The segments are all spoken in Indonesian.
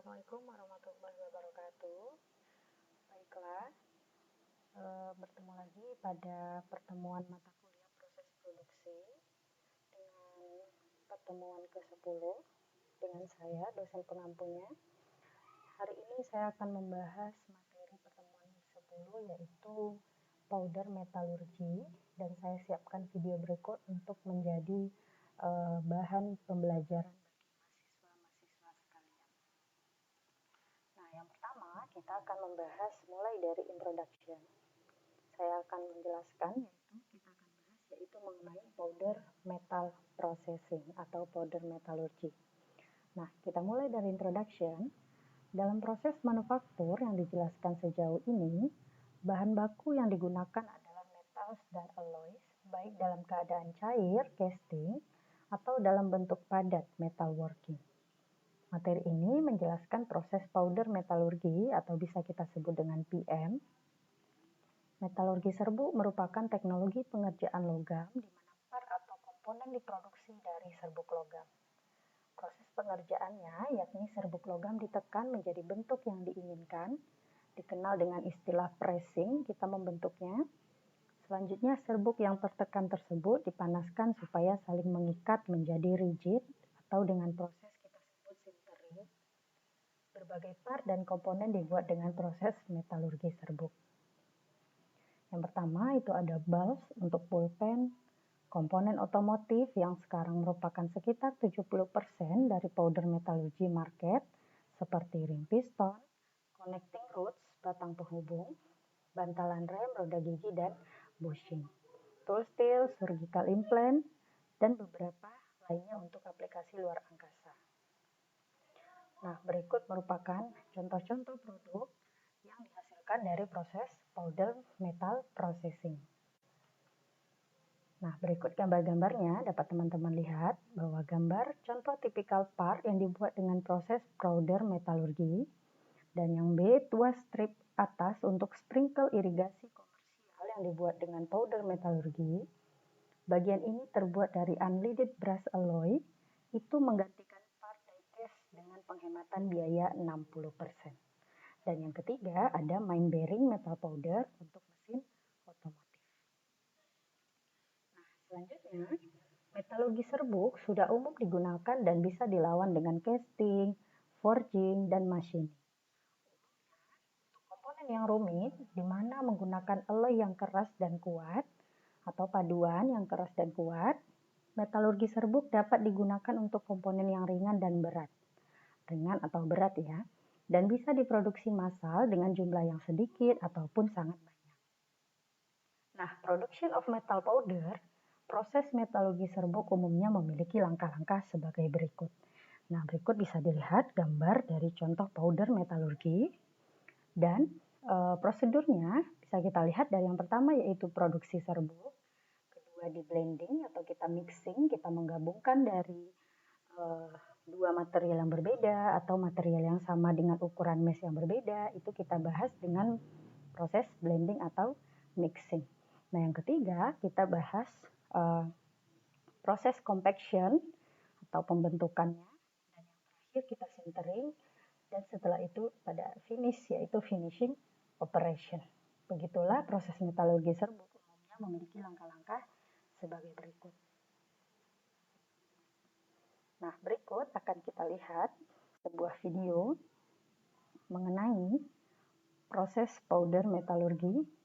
Assalamualaikum warahmatullahi wabarakatuh. Baiklah, bertemu lagi pada pertemuan mata kuliah proses produksi dengan pertemuan ke-10 dengan saya, dosen pengampunya. Hari ini saya akan membahas materi pertemuan ke-10 yaitu powder metalurgi, dan saya siapkan video berikut untuk menjadi bahan pembelajaran mahasiswa-mahasiswa sekalian. Nah, yang pertama kita akan membahas mulai dari introduction. Saya akan menjelaskan yaitu mengenai powder metal processing atau powder metallurgy. Nah, kita mulai dari introduction. Dalam proses manufaktur yang dijelaskan sejauh ini, bahan baku yang digunakan adalah metals dan alloys, baik dalam keadaan cair, casting, atau dalam bentuk padat, metalworking. Materi ini menjelaskan proses powder metalurgi atau bisa kita sebut dengan PM. Metalurgi serbuk merupakan teknologi pengerjaan logam di mana part atau komponen diproduksi dari serbuk logam. Proses pengerjaannya yakni serbuk logam ditekan menjadi bentuk yang diinginkan, dikenal dengan istilah pressing, kita membentuknya. Selanjutnya serbuk yang tertekan tersebut dipanaskan supaya saling mengikat menjadi rigid atau dengan proses kita sebut sintering. Berbagai part dan komponen dibuat dengan proses metalurgi serbuk. Yang pertama itu ada bulbs untuk pulpen, komponen otomotif yang sekarang merupakan sekitar 70% dari powder metallurgy market, seperti rim piston, connecting rods, batang penghubung, bantalan rem, roda gigi, dan bushing. Tool steel, surgical implant, dan beberapa lainnya untuk aplikasi luar angkasa. Nah, berikut merupakan contoh-contoh produk yang dihasilkan dari proses powder metal processing. Nah, berikut gambar-gambarnya dapat teman-teman lihat bahwa gambar contoh tipikal part yang dibuat dengan proses powder metallurgi, dan yang B, tuas strip atas untuk sprinkle irigasi komersial yang dibuat dengan powder metallurgi. Bagian ini terbuat dari unleaded brass alloy, itu menggantikan part die-cast dengan penghematan biaya 60%. Dan yang ketiga ada main bearing metal powder untuk mesin otomotif. Selanjutnya, metalurgi serbuk sudah umum digunakan dan bisa dilawan dengan casting, forging, dan machining. Komponen yang rumit, di mana menggunakan alloy yang keras dan kuat, atau paduan yang keras dan kuat, metalurgi serbuk dapat digunakan untuk komponen yang ringan dan berat. Ringan atau berat ya, dan bisa diproduksi massal dengan jumlah yang sedikit ataupun sangat banyak. Nah, production of metal powder, proses metalurgi serbuk umumnya memiliki langkah-langkah sebagai berikut. Nah, berikut bisa dilihat gambar dari contoh powder metalurgi, dan prosedurnya bisa kita lihat dari yang pertama yaitu produksi serbuk, kedua di blending atau kita mixing, kita menggabungkan dari dua material yang berbeda atau material yang sama dengan ukuran mesh yang berbeda, itu kita bahas dengan proses blending atau mixing. Nah, yang ketiga kita bahas proses compaction atau pembentukannya, dan yang terakhir kita sintering, dan setelah itu pada finish yaitu finishing operation. Begitulah proses metalurgi serbuk umumnya memiliki langkah-langkah sebagai berikut. Nah, berikut akan kita lihat sebuah video mengenai proses powder metalurgi.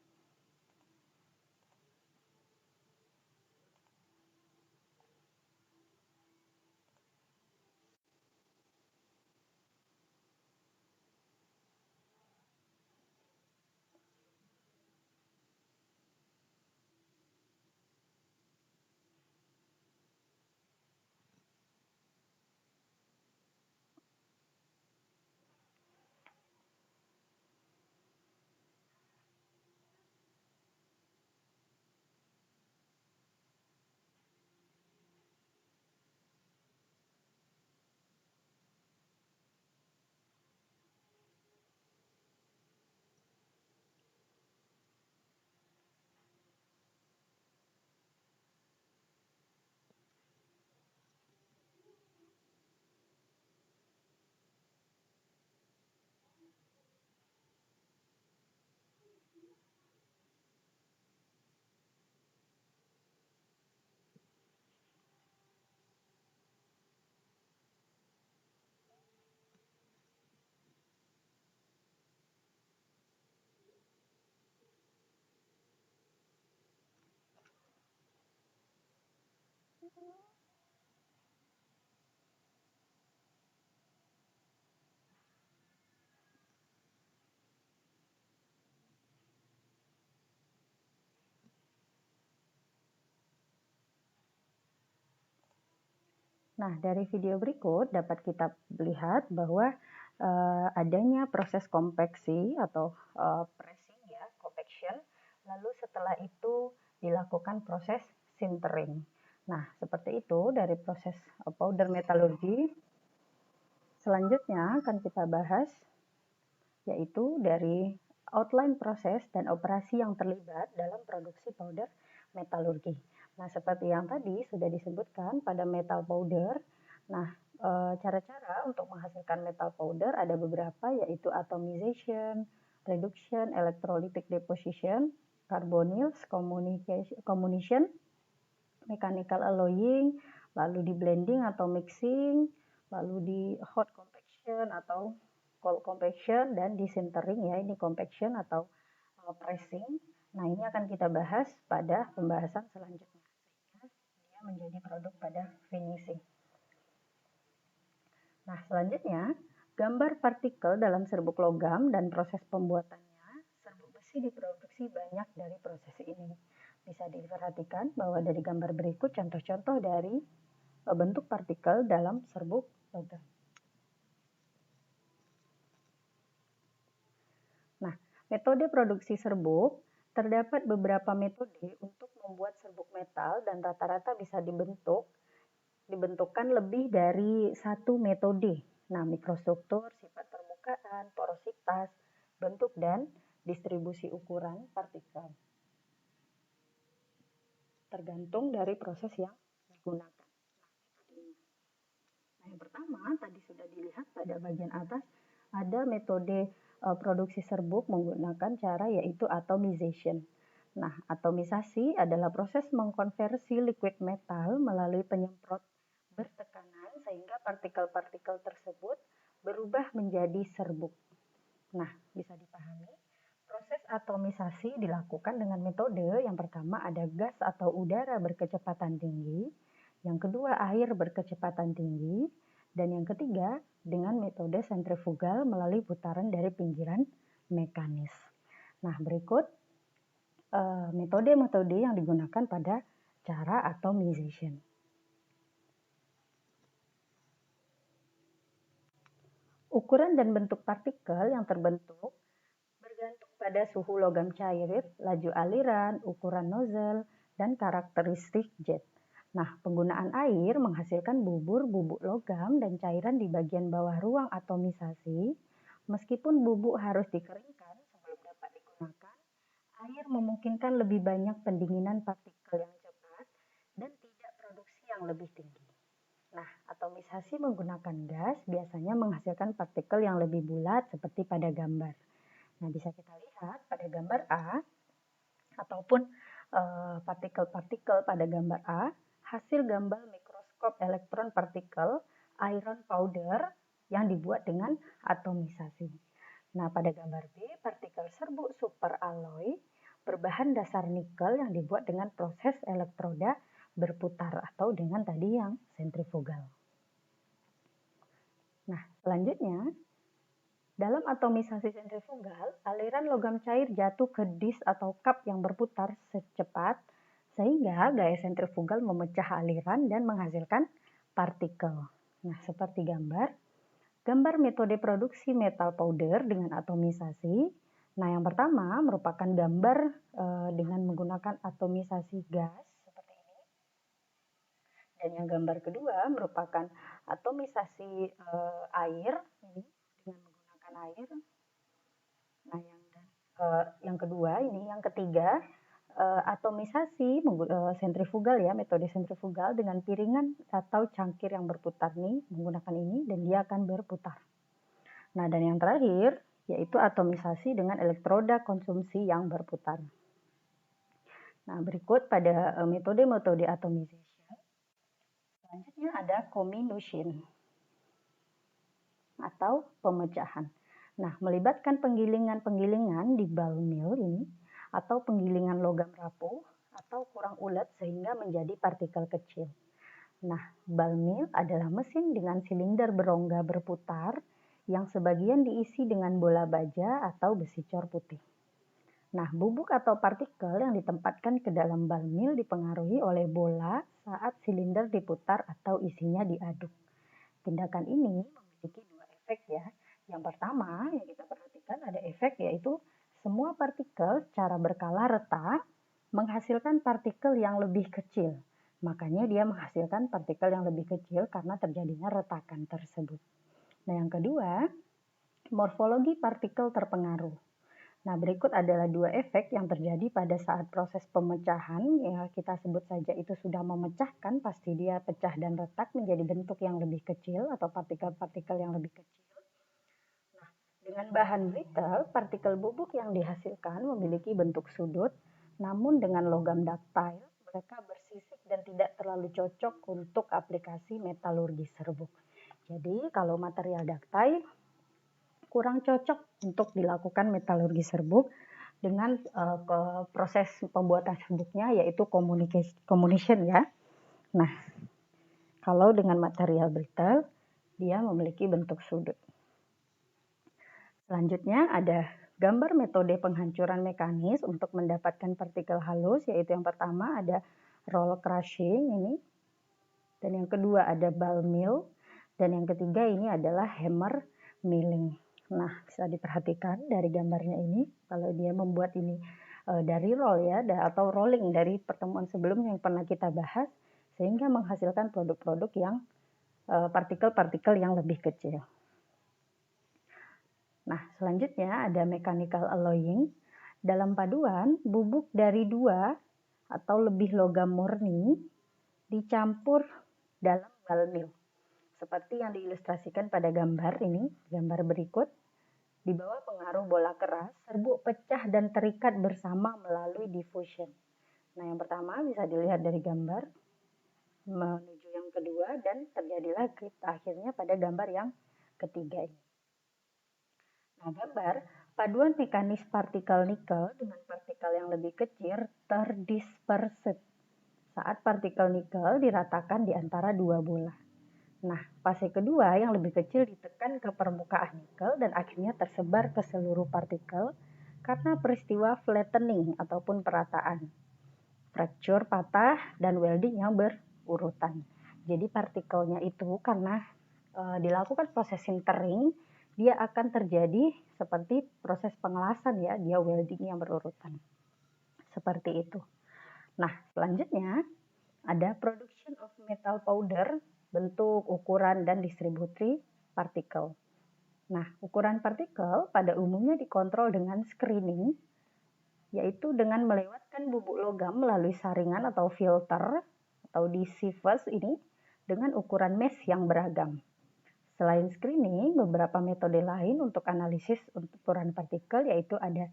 Nah, dari video berikut dapat kita lihat bahwa adanya proses konveksi atau pressing ya, compaction. Lalu setelah itu dilakukan proses sintering. Nah, seperti itu dari proses powder metallurgy. Selanjutnya akan kita bahas yaitu dari outline proses dan operasi yang terlibat dalam produksi powder metalurgi. Nah, seperti yang tadi sudah disebutkan pada metal powder, nah cara-cara untuk menghasilkan metal powder ada beberapa yaitu atomization, reduction, electrolytic deposition, carbonyls, comminution, mechanical alloying, lalu di blending atau mixing, lalu di hot compaction atau cold compaction, dan di sintering ya, ini compaction atau pressing. Nah, ini akan kita bahas pada pembahasan selanjutnya sehingga dia menjadi produk pada finishing. Nah, selanjutnya gambar partikel dalam serbuk logam dan proses pembuatannya. Serbuk besi diproduksi banyak dari proses ini. Bisa diperhatikan bahwa dari gambar berikut contoh-contoh dari bentuk partikel dalam serbuk logam. Nah, metode produksi serbuk, terdapat beberapa metode untuk membuat serbuk metal dan rata-rata bisa dibentukkan lebih dari satu metode. Nah, mikrostruktur, sifat permukaan, porositas, bentuk, dan distribusi ukuran partikel. Tergantung dari proses yang digunakan. Nah, yang pertama tadi sudah dilihat pada bagian atas ada metode produksi serbuk menggunakan cara yaitu atomization. Nah, atomisasi adalah proses mengkonversi liquid metal melalui penyemprot bertekanan sehingga partikel-partikel tersebut berubah menjadi serbuk. Nah, bisa dipahami, proses atomisasi dilakukan dengan metode yang pertama ada gas atau udara berkecepatan tinggi, yang kedua air berkecepatan tinggi, dan yang ketiga dengan metode sentrifugal melalui putaran dari pinggiran mekanis. Nah, berikut metode-metode yang digunakan pada cara atomization. Ukuran dan bentuk partikel yang terbentuk bergantung pada suhu logam cair, laju aliran, ukuran nozzle, dan karakteristik jet. Nah, penggunaan air menghasilkan bubur-bubuk logam dan cairan di bagian bawah ruang atomisasi. Meskipun bubuk harus dikeringkan sebelum dapat digunakan, air memungkinkan lebih banyak pendinginan partikel yang cepat dan tidak produksi yang lebih tinggi. Nah, atomisasi menggunakan gas biasanya menghasilkan partikel yang lebih bulat seperti pada gambar. Nah, bisa kita lihat pada gambar A ataupun partikel-partikel pada gambar A, hasil gambar mikroskop elektron partikel iron powder yang dibuat dengan atomisasi. Nah, pada gambar B, partikel serbuk superalloy berbahan dasar nikel yang dibuat dengan proses elektroda berputar atau dengan tadi yang sentrifugal. Nah, selanjutnya dalam atomisasi sentrifugal, aliran logam cair jatuh ke disk atau cup yang berputar secepat sehingga gaya sentrifugal memecah aliran dan menghasilkan partikel. Nah, seperti gambar metode produksi metal powder dengan atomisasi. Nah, yang pertama merupakan gambar dengan menggunakan atomisasi gas seperti ini. Dan yang gambar kedua merupakan atomisasi air ini dengan menggunakan air. Nah, yang kedua ini, yang ketiga atomisasi sentrifugal ya, metode sentrifugal dengan piringan atau cangkir yang berputar nih menggunakan ini dan dia akan berputar. Nah, dan yang terakhir yaitu atomisasi dengan elektroda konsumsi yang berputar. Nah, berikut pada metode-metode atomization. Selanjutnya ada comminution atau pemecahan. Nah, melibatkan penggilingan-penggilingan di ball mill ini atau penggilingan logam rapuh atau kurang ulet sehingga menjadi partikel kecil. Nah, ball mill adalah mesin dengan silinder berongga berputar yang sebagian diisi dengan bola baja atau besi cor putih. Nah, bubuk atau partikel yang ditempatkan ke dalam ball mill dipengaruhi oleh bola saat silinder diputar atau isinya diaduk. Tindakan ini memiliki dua efek ya. Yang pertama yang kita perhatikan ada efek yaitu semua partikel secara berkala retak menghasilkan partikel yang lebih kecil. Makanya dia menghasilkan partikel yang lebih kecil karena terjadinya retakan tersebut. Nah, yang kedua, morfologi partikel terpengaruh. Nah, berikut adalah dua efek yang terjadi pada saat proses pemecahan, ya kita sebut saja itu sudah memecahkan, pasti dia pecah dan retak menjadi bentuk yang lebih kecil atau partikel-partikel yang lebih kecil. Nah, dengan bahan brittle, partikel bubuk yang dihasilkan memiliki bentuk sudut, namun dengan logam ductile, mereka bersisik dan tidak terlalu cocok untuk aplikasi metalurgi serbuk. Jadi, kalau material ductile kurang cocok untuk dilakukan metalurgi serbuk dengan proses pembuatan serbuknya yaitu comminution ya. Nah, kalau dengan material brittle dia memiliki bentuk sudut. Selanjutnya ada gambar metode penghancuran mekanis untuk mendapatkan partikel halus, yaitu yang pertama ada roll crushing ini, dan yang kedua ada ball mill, dan yang ketiga ini adalah hammer milling. Nah, bisa diperhatikan dari gambarnya ini, kalau dia membuat ini dari roll ya, atau rolling dari pertemuan sebelumnya yang pernah kita bahas, sehingga menghasilkan produk-produk yang partikel-partikel yang lebih kecil. Nah, selanjutnya ada mechanical alloying. Dalam paduan, bubuk dari dua atau lebih logam murni dicampur dalam ball mill. Seperti yang diilustrasikan pada gambar ini, gambar berikut. Di bawah pengaruh bola keras, serbuk pecah dan terikat bersama melalui diffusion. Nah, yang pertama bisa dilihat dari gambar menuju yang kedua dan terjadilah akhirnya pada gambar yang ketiga ini. Nah, gambar paduan mekanis partikel nikel dengan partikel yang lebih kecil terdispersit saat partikel nikel diratakan di antara dua bola. Nah, fase kedua yang lebih kecil ditekan ke permukaan nikel dan akhirnya tersebar ke seluruh partikel karena peristiwa flattening ataupun perataan, fracture patah, dan welding yang berurutan. Jadi partikelnya itu karena dilakukan proses sintering, dia akan terjadi seperti proses pengelasan ya, dia welding yang berurutan. Seperti itu. Nah, selanjutnya ada production of metal powder, bentuk, ukuran, dan distribusi partikel. Nah, ukuran partikel pada umumnya dikontrol dengan screening, yaitu dengan melewatkan bubuk logam melalui saringan atau filter atau di sievers ini dengan ukuran mesh yang beragam. Selain screening, beberapa metode lain untuk analisis ukuran partikel yaitu ada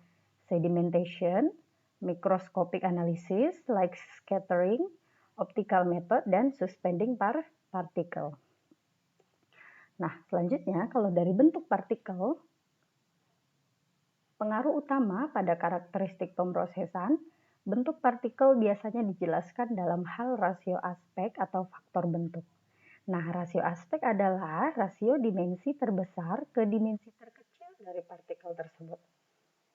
sedimentation, microscopic analysis like scattering, optical method, dan suspending particle. Nah, selanjutnya kalau dari bentuk partikel, pengaruh utama pada karakteristik pemrosesan, bentuk partikel biasanya dijelaskan dalam hal rasio aspek atau faktor bentuk. Nah, rasio aspek adalah rasio dimensi terbesar ke dimensi terkecil dari partikel tersebut.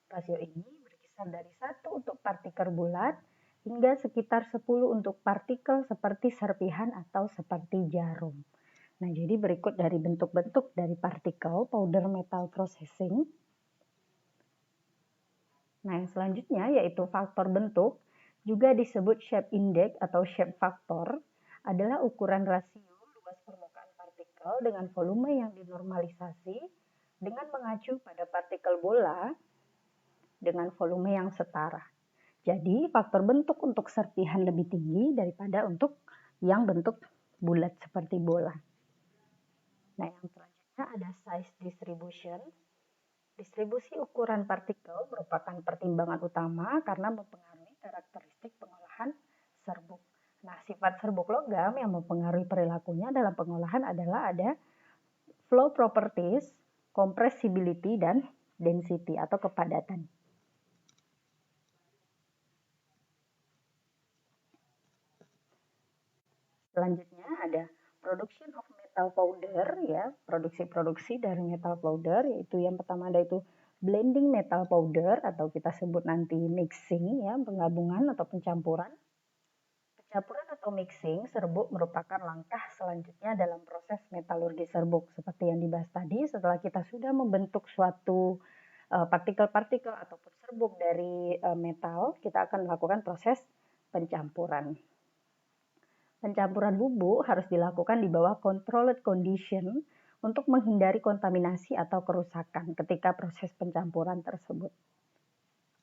Rasio ini berkisar dari 1 untuk partikel bulat hingga sekitar 10 untuk partikel seperti serpihan atau seperti jarum. Nah, jadi berikut dari bentuk-bentuk dari partikel powder metal processing. Nah, yang selanjutnya yaitu faktor bentuk, juga disebut shape index atau shape factor, adalah ukuran rasio luas permukaan partikel dengan volume yang dinormalisasi dengan mengacu pada partikel bola dengan volume yang setara. Jadi, faktor bentuk untuk serpihan lebih tinggi daripada untuk yang bentuk bulat seperti bola. Nah, yang selanjutnya ada size distribution. Distribusi ukuran partikel merupakan pertimbangan utama karena mempengaruhi karakteristik pengolahan serbuk. Nah, sifat serbuk logam yang mempengaruhi perilakunya dalam pengolahan adalah ada flow properties, compressibility, dan density atau kepadatan. Selanjutnya ada production of metal powder ya, produksi dari metal powder, yaitu yang pertama ada itu blending metal powder atau kita sebut nanti mixing ya, penggabungan atau pencampuran. Pencampuran atau mixing serbuk merupakan langkah selanjutnya dalam proses metalurgi serbuk. Seperti yang dibahas tadi, setelah kita sudah membentuk suatu partikel-partikel ataupun serbuk dari metal, kita akan melakukan proses pencampuran. Pencampuran bubuk harus dilakukan di bawah controlled condition untuk menghindari kontaminasi atau kerusakan ketika proses pencampuran tersebut.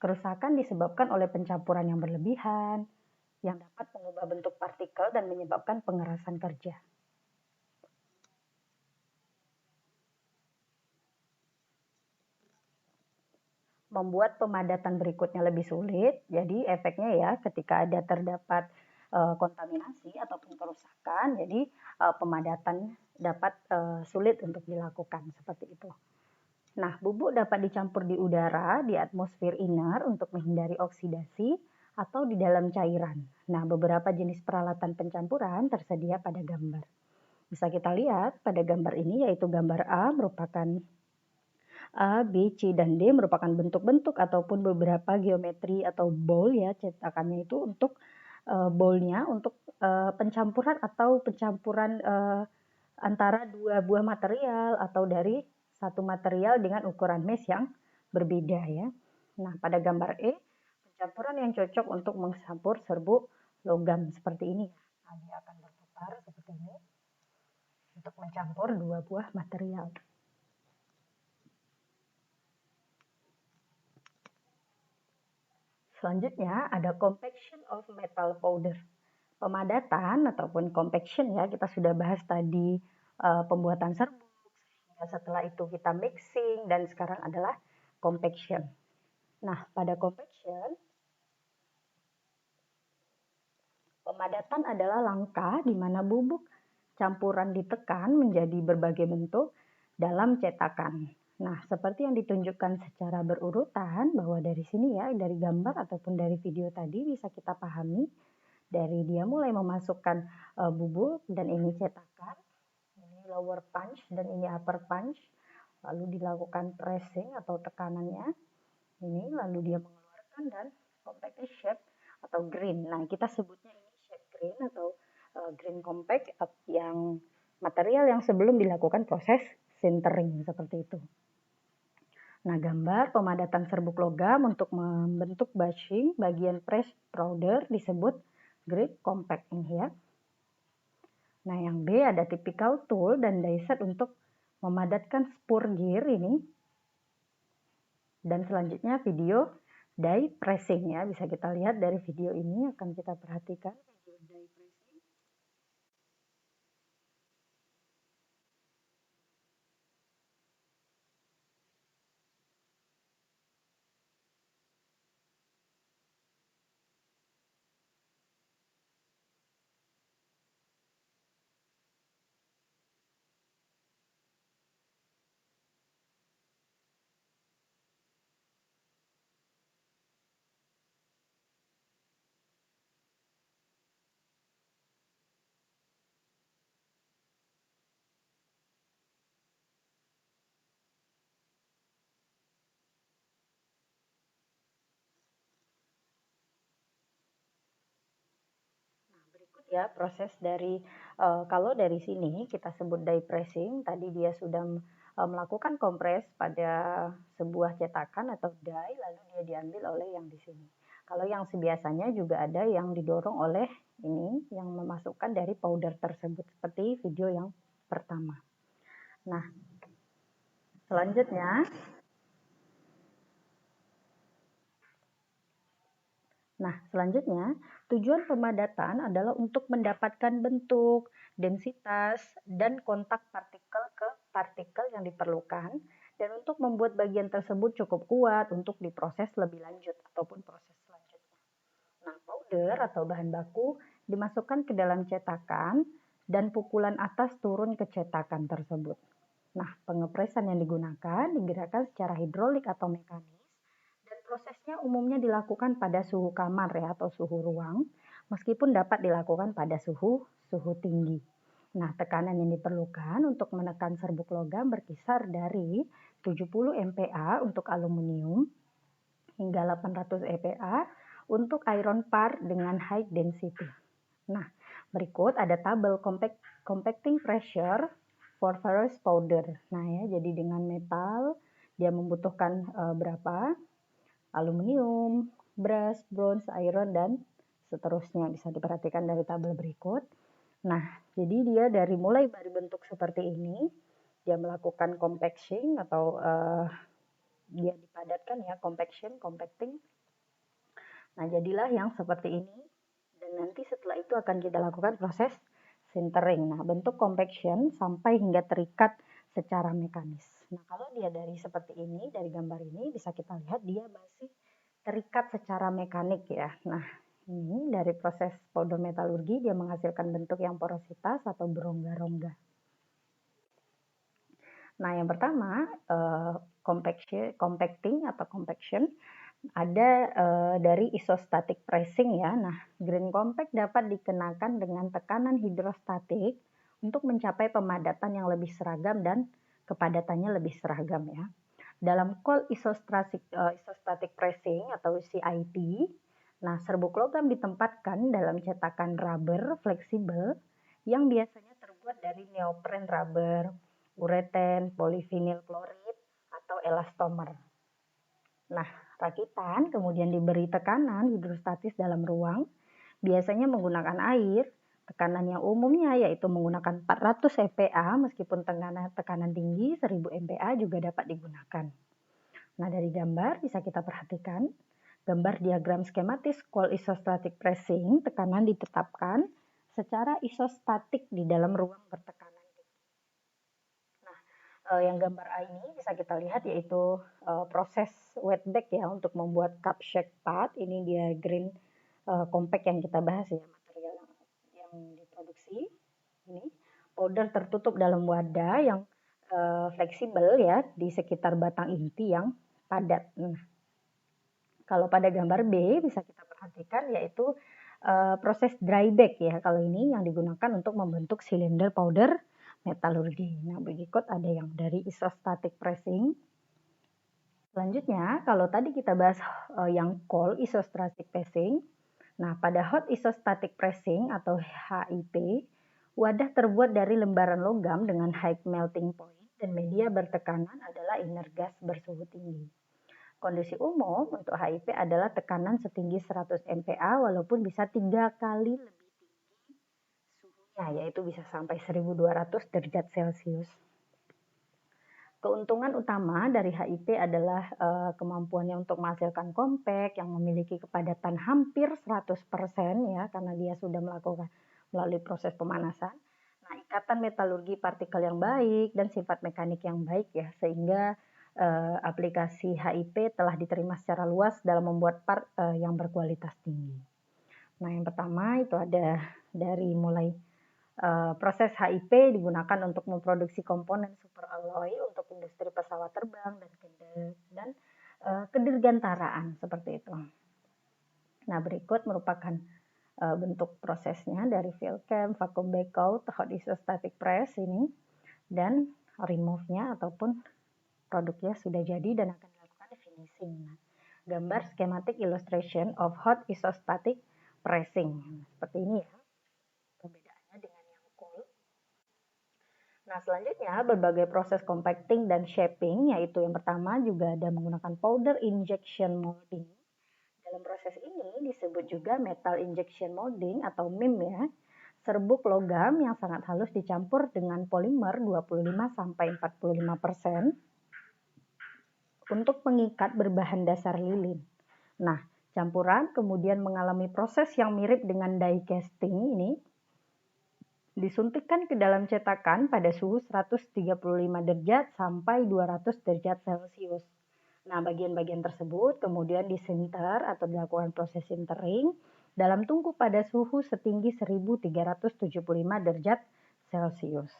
Kerusakan disebabkan oleh pencampuran yang berlebihan, yang dapat mengubah bentuk partikel dan menyebabkan pengerasan kerja. Membuat pemadatan berikutnya lebih sulit, jadi efeknya ya ketika ada terdapat kontaminasi ataupun kerusakan, jadi pemadatan dapat sulit untuk dilakukan seperti itu. Nah, bubuk dapat dicampur di udara, di atmosfer inner untuk menghindari oksidasi atau di dalam cairan. Nah, beberapa jenis peralatan pencampuran tersedia pada gambar. Bisa kita lihat pada gambar ini, yaitu gambar A merupakan A, B, C, dan D merupakan bentuk-bentuk ataupun beberapa geometri atau bowl ya, cetakannya itu untuk bowlnya untuk pencampuran atau pencampuran antara dua buah material atau dari satu material dengan ukuran mesh yang berbeda ya. Nah, pada gambar E, pencampuran yang cocok untuk mencampur serbuk logam seperti ini. Nah, dia akan berputar seperti ini untuk mencampur dua buah material. Selanjutnya ada compaction of metal powder. Pemadatan ataupun compaction ya, kita sudah bahas tadi pembuatan serbuk. Setelah itu kita mixing dan sekarang adalah compaction. Nah, pada compaction, pemadatan adalah langkah di mana bubuk campuran ditekan menjadi berbagai bentuk dalam cetakan. Nah, seperti yang ditunjukkan secara berurutan bahwa dari sini ya, dari gambar ataupun dari video tadi bisa kita pahami dari dia mulai memasukkan bubuk dan ini cetakan, ini lower punch dan ini upper punch, lalu dilakukan pressing atau tekanannya, ini lalu dia mengeluarkan dan compact shape atau green. Nah, kita sebutnya ini shape green atau green compact yang material yang sebelum dilakukan proses sintering seperti itu. Nah, gambar pemadatan serbuk logam untuk membentuk bushing bagian press powder disebut grade compact ini ya. Nah, yang B ada typical tool dan die set untuk memadatkan spur gear ini. Dan selanjutnya video die pressing ya, bisa kita lihat dari video ini akan kita perhatikan video die pressing. Berikut ya proses dari kalau dari sini kita sebut die pressing, tadi dia sudah melakukan kompres pada sebuah cetakan atau die, lalu dia diambil oleh yang di sini. Kalau yang biasanya juga ada yang didorong oleh ini yang memasukkan dari powder tersebut seperti video yang pertama. Nah, selanjutnya tujuan pemadatan adalah untuk mendapatkan bentuk, densitas, dan kontak partikel ke partikel yang diperlukan, dan untuk membuat bagian tersebut cukup kuat untuk diproses lebih lanjut ataupun proses selanjutnya. Nah, powder atau bahan baku dimasukkan ke dalam cetakan dan pukulan atas turun ke cetakan tersebut. Nah, pengepresan yang digunakan digerakkan secara hidrolik atau mekanis dan prosesnya umumnya dilakukan pada suhu kamar ya atau suhu ruang, meskipun dapat dilakukan pada suhu tinggi. Nah, tekanan yang diperlukan untuk menekan serbuk logam berkisar dari 70 MPa untuk aluminium hingga 800 EPa untuk iron par dengan high density. Nah, berikut ada tabel compacting pressure for ferrous powder. Nah ya, jadi dengan metal dia membutuhkan berapa? Aluminium, brass, bronze, iron, dan seterusnya. Bisa diperhatikan dari tabel berikut. Nah, jadi dia dari mulai bentuk seperti ini, dia melakukan compaction atau dia dipadatkan ya, compacting. Nah, jadilah yang seperti ini. Dan nanti setelah itu akan kita lakukan proses sintering. Nah, bentuk compaction sampai hingga terikat secara mekanis. Nah, kalau dia dari seperti ini, dari gambar ini bisa kita lihat dia masih terikat secara mekanik ya. Nah, ini dari proses powder metalurgi dia menghasilkan bentuk yang porositas atau berongga-rongga. Nah, yang pertama compacting atau compaction ada dari isostatic pressing ya. Nah, grain compact dapat dikenakan dengan tekanan hidrostatik untuk mencapai pemadatan yang lebih seragam dan kepadatannya lebih seragam ya. Dalam cold isostatic pressing atau CIP, nah serbuk logam ditempatkan dalam cetakan rubber fleksibel yang biasanya terbuat dari neopren rubber, ureten, polyvinyl klorid, atau elastomer. Nah, rakitan kemudian diberi tekanan hidrostatis dalam ruang, biasanya menggunakan air. Tekanan yang umumnya yaitu menggunakan 400 EPa, meskipun tekanan tinggi 1000 MPa juga dapat digunakan. Nah, dari gambar bisa kita perhatikan, gambar diagram skematis cold isostatic pressing, tekanan ditetapkan secara isostatik di dalam ruang bertekanan tinggi. Nah, yang gambar A ini bisa kita lihat yaitu proses wet bag ya untuk membuat cup shake part. Ini dia grain compact yang kita bahas ya, material yang diproduksi. Ini powder tertutup dalam wadah yang fleksibel ya di sekitar batang inti yang padat. Nah, kalau pada gambar B bisa kita perhatikan yaitu proses dry bag ya. Kalau ini yang digunakan untuk membentuk silinder powder metalurgi. Nah, berikut ada yang dari isostatic pressing. Selanjutnya, kalau tadi kita bahas yang cold isostatic pressing. Nah, pada hot isostatic pressing atau HIP, wadah terbuat dari lembaran logam dengan high melting point dan media bertekanan adalah inert gas bersuhu tinggi. Kondisi umum untuk HIP adalah tekanan setinggi 100 MPa walaupun bisa 3 kali lebih tinggi suhunya, yaitu bisa sampai 1200 derajat Celcius. Keuntungan utama dari HIP adalah kemampuannya untuk menghasilkan compact yang memiliki kepadatan hampir 100% ya, karena dia sudah melakukan melalui proses pemanasan. Nah, ikatan metalurgi partikel yang baik dan sifat mekanik yang baik ya, sehingga aplikasi HIP telah diterima secara luas dalam membuat part yang berkualitas tinggi. Nah, yang pertama itu ada dari mulai proses HIP digunakan untuk memproduksi komponen superalloy untuk industri pesawat terbang dan kedirgantaraan seperti itu. Nah, berikut merupakan bentuk prosesnya dari field cam, vacuum bag out, hot isostatic press ini, dan remove-nya ataupun produknya sudah jadi dan akan dilakukan finishing. Nah, gambar schematic illustration of hot isostatic pressing. Seperti ini ya, perbedaannya dengan yang cold. Nah, selanjutnya berbagai proses compacting dan shaping, yaitu yang pertama juga ada menggunakan powder injection molding. Dalam proses ini disebut juga metal injection molding atau MIM ya. Serbuk logam yang sangat halus dicampur dengan polimer 25-45% untuk mengikat berbahan dasar lilin. Nah, campuran kemudian mengalami proses yang mirip dengan die casting ini, disuntikkan ke dalam cetakan pada suhu 135 derajat sampai 200 derajat Celcius. Nah, bagian-bagian tersebut kemudian disinter atau dilakukan proses sintering dalam tungku pada suhu setinggi 1375 derajat Celcius.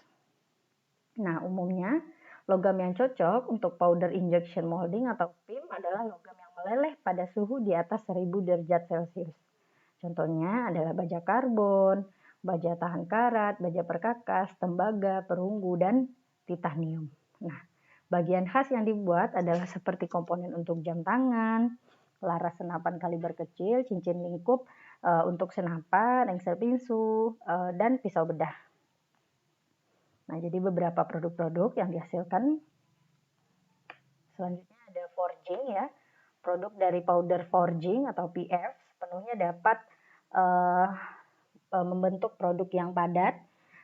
Nah, umumnya logam yang cocok untuk powder injection molding atau PIM adalah logam yang meleleh pada suhu di atas 1000 derajat Celcius. Contohnya adalah baja karbon, baja tahan karat, baja perkakas, tembaga, perunggu, dan titanium. Nah, bagian khas yang dibuat adalah seperti komponen untuk jam tangan, laras senapan kaliber kecil, cincin lingkup untuk senapan, engsel pinsu, dan pisau bedah. Nah, jadi beberapa produk-produk yang dihasilkan. Selanjutnya ada forging ya. Produk dari powder forging atau PF sepenuhnya dapat membentuk produk yang padat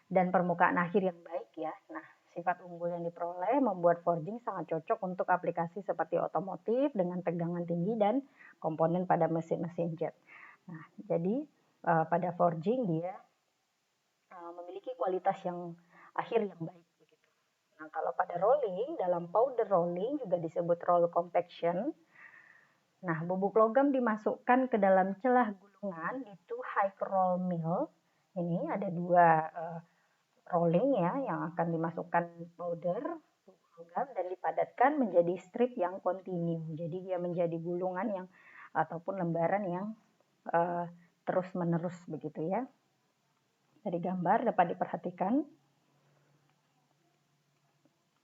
dan permukaan akhir yang baik ya. Nah, sifat unggul yang diperoleh membuat forging sangat cocok untuk aplikasi seperti otomotif dengan tegangan tinggi dan komponen pada mesin-mesin jet. Nah, jadi pada forging dia memiliki kualitas yang akhir yang baik. Nah, kalau pada rolling, dalam powder rolling juga disebut roll compaction. Nah, bubuk logam dimasukkan ke dalam celah gulungan, itu high roll mill. Ini ada dua rolling ya, yang akan dimasukkan powder bubuk logam dan dipadatkan menjadi strip yang kontinu. Jadi dia menjadi gulungan yang ataupun lembaran yang terus-menerus begitu ya. Dari gambar dapat diperhatikan.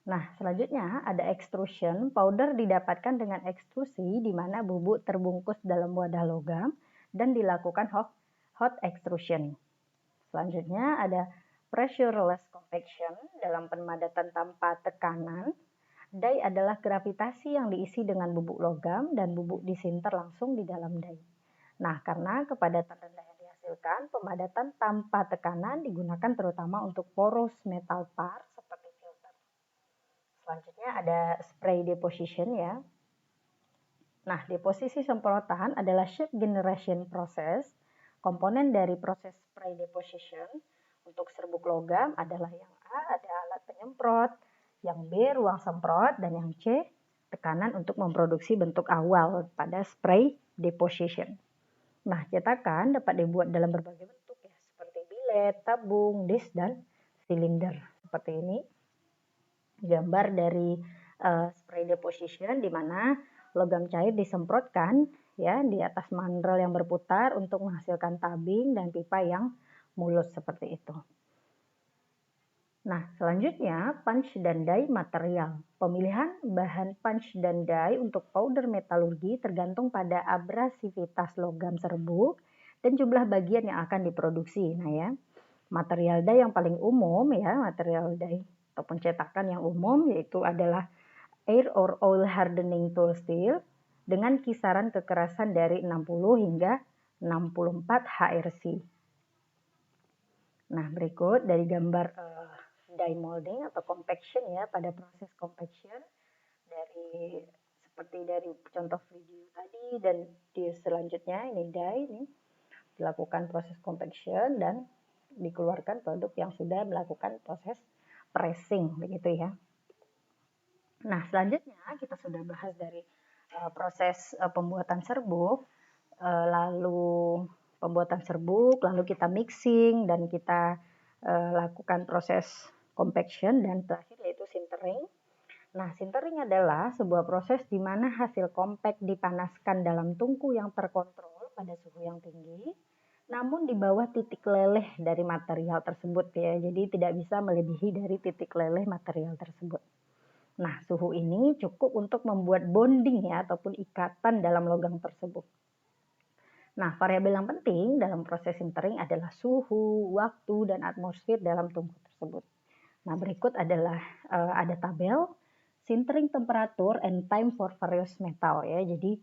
Nah, selanjutnya ada extrusion. Powder didapatkan dengan ekstrusi di mana bubuk terbungkus dalam wadah logam dan dilakukan hot extrusion. Selanjutnya ada pressureless compaction dalam pemadatan tanpa tekanan. Die adalah gravitasi yang diisi dengan bubuk logam dan bubuk disinter langsung di dalam die. Nah, karena kepadatan rendah yang dihasilkan, pemadatan tanpa tekanan digunakan terutama untuk porous metal parts seperti filter. Selanjutnya ada spray deposition ya. Nah, deposisi semprotan adalah shape generation process. Komponen dari proses spray deposition untuk serbuk logam adalah yang A ada alat penyemprot, yang B ruang semprot, dan yang C tekanan untuk memproduksi bentuk awal pada spray deposition. Nah, cetakan dapat dibuat dalam berbagai bentuk ya, seperti bilet, tabung, disk, dan silinder. Seperti ini. Gambar dari spray deposition di mana logam cair disemprotkan ya di atas mandrel yang berputar untuk menghasilkan tabing dan pipa yang mulus seperti itu. Nah, selanjutnya punch dan die material. Pemilihan bahan punch dan die untuk powder metalurgi tergantung pada abrasivitas logam serbuk dan jumlah bagian yang akan diproduksi. Nah ya, material die yang paling umum ya, material die ataupun cetakan yang umum yaitu adalah air or oil hardening tool steel dengan kisaran kekerasan dari 60 hingga 64 HRC. Nah, berikut dari gambar die molding atau compaction ya, pada proses compaction dari seperti dari contoh video tadi dan di selanjutnya ini die ini dilakukan proses compaction dan dikeluarkan produk yang sudah melakukan proses pressing begitu ya. Nah, selanjutnya kita sudah bahas dari proses pembuatan serbuk, lalu pembuatan serbuk, lalu kita mixing dan kita lakukan proses compaction dan terakhir yaitu sintering. Nah, sintering adalah sebuah proses di mana hasil compact dipanaskan dalam tungku yang terkontrol pada suhu yang tinggi, namun di bawah titik leleh dari material tersebut ya. Jadi tidak bisa melebihi dari titik leleh material tersebut. Nah, suhu ini cukup untuk membuat bonding ya ataupun ikatan dalam logam tersebut. Nah, variabel yang penting dalam proses sintering adalah suhu, waktu, dan atmosfer dalam tungku tersebut. Nah, berikut adalah ada tabel sintering temperature and time for various metal ya. Jadi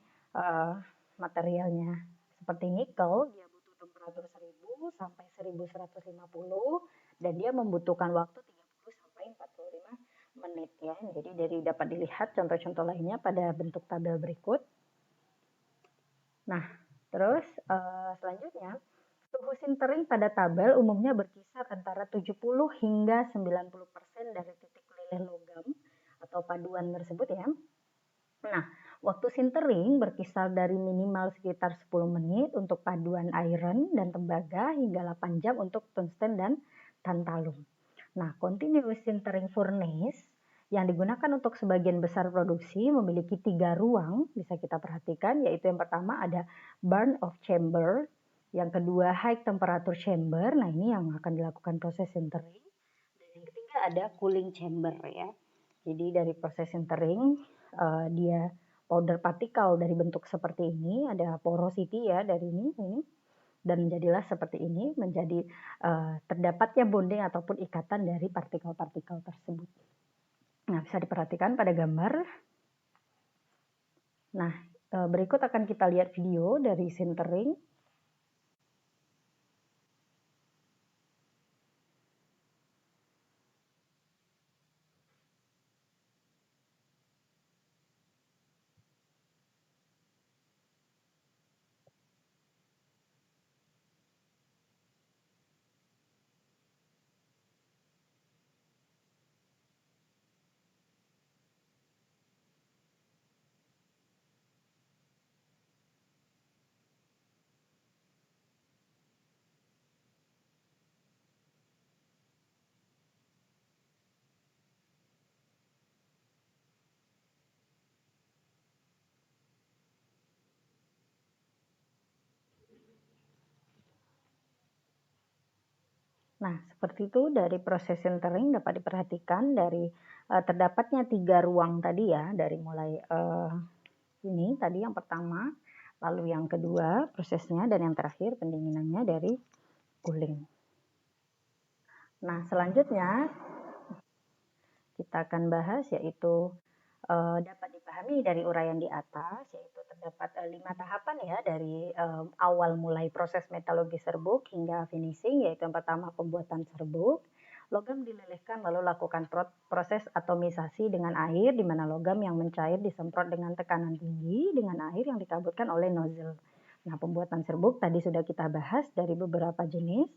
materialnya seperti nikel dia butuh temperatur 1000 sampai 1150 dan dia membutuhkan waktu 30 sampai 45 menit ya. Jadi dapat dilihat contoh-contoh lainnya pada bentuk tabel berikut. Nah, terus selanjutnya suhu sintering pada tabel umumnya berkisar antara 70 hingga 90% dari titik leleh logam atau paduan tersebut ya. Nah, waktu sintering berkisar dari minimal sekitar 10 menit untuk paduan iron dan tembaga hingga 8 jam untuk tungsten dan tantalum. Nah, continuous sintering furnace yang digunakan untuk sebagian besar produksi memiliki 3 ruang bisa kita perhatikan, yaitu yang pertama ada burn off chamber Yang kedua high temperature chamber, nah ini yang akan dilakukan proses sintering. Dan yang ketiga ada cooling chamber ya. Jadi dari proses sintering dia powder partikel dari bentuk seperti ini, ada porosity ya dari ini dan menjadilah seperti ini, menjadi terdapatnya bonding ataupun ikatan dari partikel-partikel tersebut. Nah, bisa diperhatikan pada gambar. Nah, berikut akan kita lihat video dari sintering. Nah, seperti itu dari proses sintering dapat diperhatikan dari terdapatnya 3 ruang tadi ya, dari mulai ini tadi yang pertama, lalu yang kedua prosesnya, dan yang terakhir pendinginannya dari cooling. Nah, selanjutnya kita akan bahas yaitu dapat dipahami dari uraian di atas, yaitu terdapat 5 tahapan ya dari awal mulai proses metalurgi serbuk hingga finishing, yaitu yang pertama pembuatan serbuk. Logam dilelehkan lalu lakukan proses atomisasi dengan air, di mana logam yang mencair disemprot dengan tekanan tinggi dengan air yang dikabutkan oleh nozzle. Nah, pembuatan serbuk tadi sudah kita bahas dari beberapa jenis.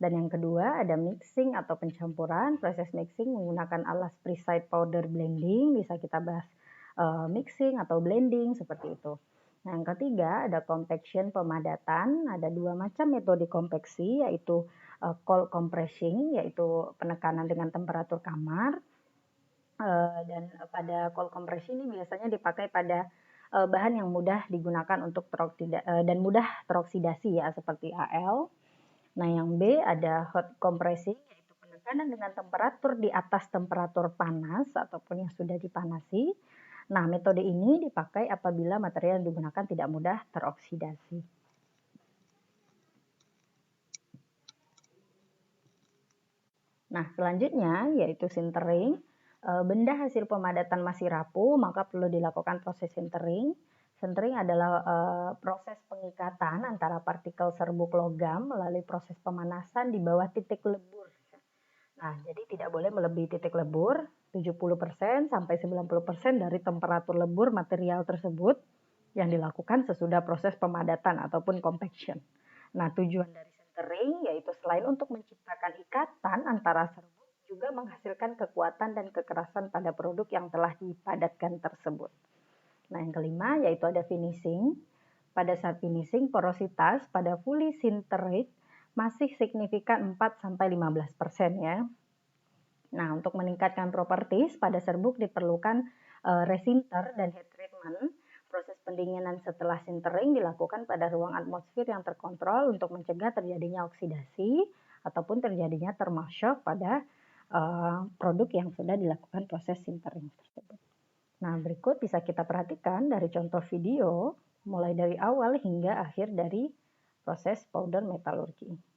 Dan yang kedua ada mixing atau pencampuran. Proses mixing menggunakan alas precise powder blending, bisa kita bahas mixing atau blending seperti itu. Nah, yang ketiga ada compaction pemadatan. Ada 2 macam metode kompaksi, yaitu cold compressing, yaitu penekanan dengan temperatur kamar. Dan pada cold compression ini biasanya dipakai pada bahan yang mudah digunakan untuk dan mudah teroksidasi ya, seperti Al. Nah, yang B ada hot compressing, yaitu penekanan dengan temperatur di atas temperatur panas ataupun yang sudah dipanasi. Nah, metode ini dipakai apabila material yang digunakan tidak mudah teroksidasi. Nah, selanjutnya yaitu sintering. Benda hasil pemadatan masih rapuh, maka perlu dilakukan proses sintering. Sintering adalah proses pengikatan antara partikel serbuk logam melalui proses pemanasan di bawah titik lebur. Nah, jadi tidak boleh melebihi titik lebur 70% sampai 90% dari temperatur lebur material tersebut yang dilakukan sesudah proses pemadatan ataupun compaction. Nah, tujuan dari sintering yaitu selain untuk menciptakan ikatan antara serbuk, juga menghasilkan kekuatan dan kekerasan pada produk yang telah dipadatkan tersebut. Nah, yang kelima yaitu ada finishing. Pada saat finishing, porositas pada fully sinterate masih signifikan 4-15% ya. Nah, untuk meningkatkan properties pada serbuk diperlukan resinter dan heat treatment. Proses pendinginan setelah sintering dilakukan pada ruang atmosfer yang terkontrol untuk mencegah terjadinya oksidasi ataupun terjadinya thermal shock pada produk yang sudah dilakukan proses sintering tersebut. Nah, berikut bisa kita perhatikan dari contoh video mulai dari awal hingga akhir dari proses powder metalurgi.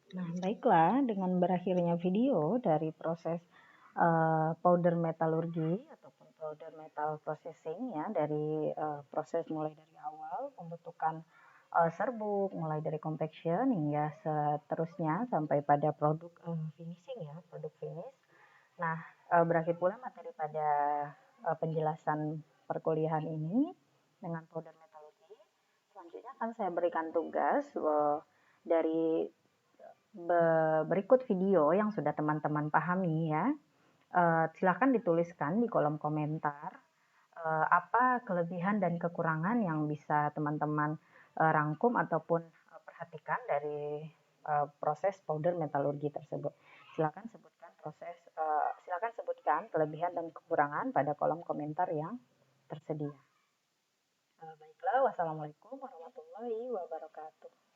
Nah, baiklah, dengan berakhirnya video dari proses powder metalurgi ataupun powder metal processing ya, dari proses mulai dari awal pembentukan serbuk, mulai dari compaction hingga seterusnya sampai pada produk finishing ya, produk finish. Nah, berakhir pula materi pada penjelasan perkuliahan ini dengan powder metalurgi. Selanjutnya akan saya berikan tugas dari berikut video yang sudah teman-teman pahami ya. Silakan dituliskan di kolom komentar apa kelebihan dan kekurangan yang bisa teman-teman rangkum ataupun perhatikan dari proses powder metalurgi tersebut. Silakan sebutkan kelebihan dan kekurangan pada kolom komentar yang tersedia. Baiklah, wassalamualaikum warahmatullahi wabarakatuh.